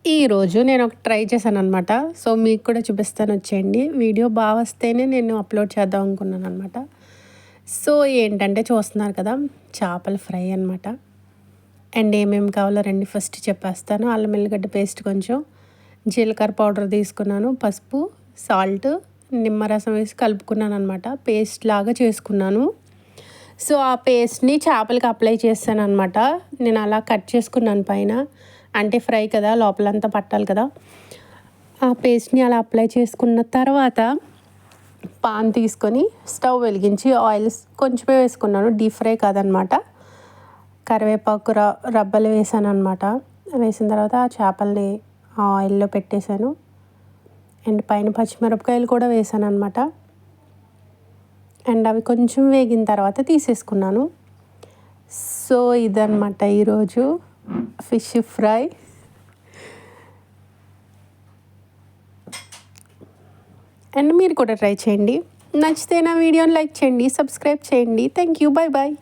ఈరోజు నేను ఒక ట్రై చేశాననమాట. సో, మీకు కూడా చూపిస్తాను వచ్చేయండి. వీడియో బాగా వస్తేనే నేను అప్లోడ్ చేద్దాం అనుకున్నాననమాట. సో, ఏంటంటే చూస్తున్నారు కదా! చేపల ఫ్రై అనమాట. అండ్ ఏమేమి కావాలో రండి ఫస్ట్ చెప్పేస్తాను. అల్లం ఎల్లిగడ్డ పేస్ట్ కొంచెం, జీలకర్ర పౌడర్ తీసుకున్నాను, పసుపు, సాల్ట్, నిమ్మరసం వేసి కలుపుకున్నాననమాట. పేస్ట్ లాగా చేసుకున్నాను. సో, ఆ పేస్ట్‌ని చేపలకి అప్లై చేశాననమాట. నేను అలా కట్ చేసుకున్నాను పైన. అంటే ఫ్రై కదా, లోపలంతా పట్టాలి కదా. ఆ పేస్ట్‌ని అలా అప్లై చేసుకున్న తర్వాత పాన్ తీసుకొని స్టవ్ వెలిగించి ఆయిల్ కొంచెమే వేసుకున్నాను. డీప్ ఫ్రై కాదనమాట. కరివేపాకు రబ్బలు వేసాననమాట. వేసిన తర్వాత ఆ చేపల్ని ఆయిల్లో పెట్టేశాను. అండ్ పైన పచ్చిమిరపకాయలు కూడా వేసాననమాట. అండ్ అవి కొంచెం వేగిన తర్వాత తీసేసుకున్నాను. సో, ఇదనమాట ఈరోజు ఫిష్ ఫ్రై. అండ్ మీరు కూడా ట్రై చేయండి. నచ్చితే నా వీడియోని లైక్ చేయండి, సబ్స్క్రైబ్ చేయండి. Thank you. Bye bye.